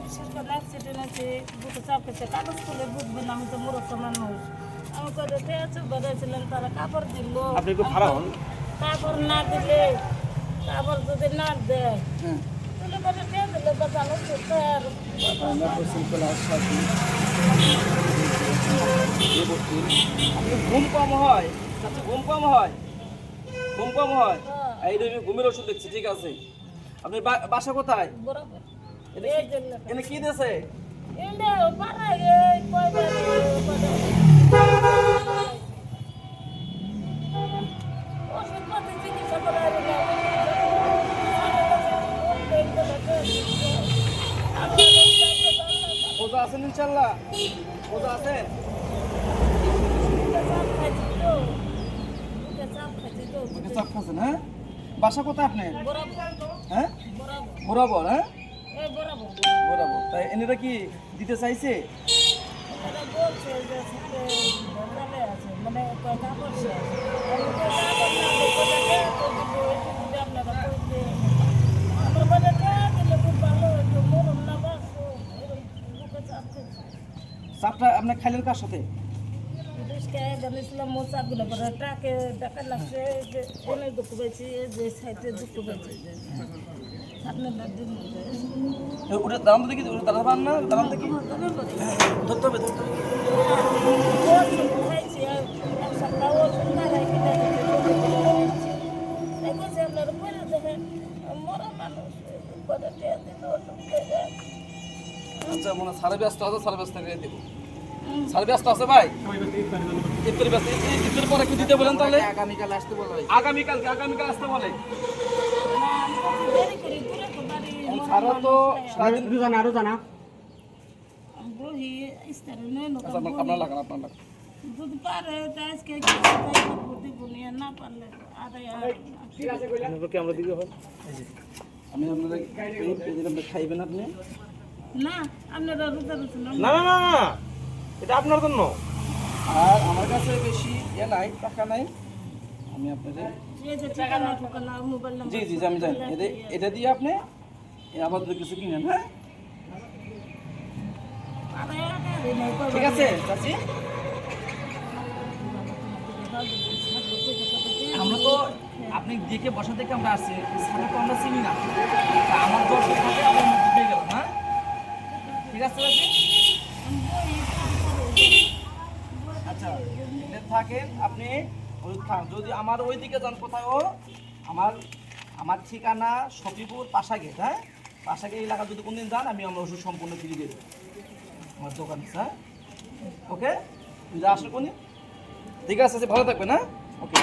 বিশেষ করে অ্যাক্সিডেন্ট আছে বুকে চাপ খেতে কাগজ করলে বুঝবে না আমি তো মূর্খ মানুষ আমি করে পেয়েছি বেড়েছিলাম তারা কাপড় দিল আপনি একটু খারাপ হন। কাপড় না দিলে কাপড় যদি না দেয় হ্যাঁ তাহলে করে দিয়ে দিলে বাঁচানো করতে আর আমরা পশ্চিমকলা হাসপাতাল আপনি ঘুম কম হয়, আচ্ছা ঘুম কম হয়, ঘুম কম হয়। এই যে আমি ঘুমের ওষুধ লিখছি, ঠিক আছে। আপনি বাসা কোথায়? বরাবর এনে এই কি- জন্য এনে কি দিয়েছে? এনে পাড়ায় এই কয়বার ওষুধপাতি চিকিৎসা করা রোজা আছেন ইনশাল্লাহ? রোজা আছেন? ওকে চাপ খাচ্ছেন, হ্যাঁ? বাসা কোথায় আপনার? হ্যাঁ বরাবর, হ্যাঁ বরাবর। তাই এনেরা কি দিতে চাইছে? চাপটা আপনার খাইলেন কার সাথে? ট্রাকে দেখা লাগছে যে অনেক দুঃখ পেয়েছি যে সাইডে দুঃখ পেয়েছি আপনার ওটা দাঁড়ান তো দেখি, ওটা দাঁড়াতে পারেন না? দাঁড়ান দেখি, ধরতে হবে, ধরতে হবে। খাইছি এক সপ্তাহ ওষুধ খাই কিনে দেখেছি আপনার পরে দেখেন মরা মানুষ করে দিয়ে দিল ওষুধ খেয়ে আচ্ছা মনে সাড়ে ব্যস্ত আছে, সাড়ে ব্যস্ত করে দেবো। সাড়ে ব্যস্ত আছে ভাই, ইফতারি ব্যস্ত। ইফতার পরে একটু দিতে বলেন তাহলে। আগামীকাল আসতে বলা হয়েছে। আগামীকাল আসতে বলে। দেরি করি দূরে তো বাড়ি সারা তো সারাদিন। আরো জানা বহি ইস্তারে নেই আচ্ছা আপনার লাগান, আপনার লাগান। যদি পারে তো আজকে দিব নিয়ে না পারলে আরে আমরা দিকে হয় আমি আপনাদের আপনি খাইবেন আপনি? না আপনারা রোজা রয়েছেন না না না না, এটা আপনার জন্য। আর আমার কাছে বেশি নাই, টাকা নাই। আমি আপনাদের এই যে ঠিকানা ঠিকানা মোবাইল নাম্বার জি জি জি, আমি জানি। এটা দিয়ে আপনি আমাদের কিছু কিনেন, হ্যাঁ? ঠিক আছে চাচি। আমরা তো আপনি দেখে বসা থেকে আমরা আসছি, সারা তো আমরা চিনি না। তা আমার দর্শক থাকে আমার মধ্যে দিয়ে গেলাম, হ্যাঁ? ঠিক আছে চাচি। আচ্ছা এখানে থাকেন আপনি, ওই খান। যদি আমার ওই দিকে যান কোথাও, আমার ঠিকানা সফিপুর পাশা গেট, হ্যাঁ? পাশা গেট এলাকা যদি কোনদিন যান, আমরা ওষুধ সম্পূর্ণ ফ্রি দিয়ে দেবো আমার দোকান, হ্যাঁ? ওকে, যা আসলে কোনদিন। ঠিক আছে, ভালো থাকবেন, হ্যাঁ? ওকে।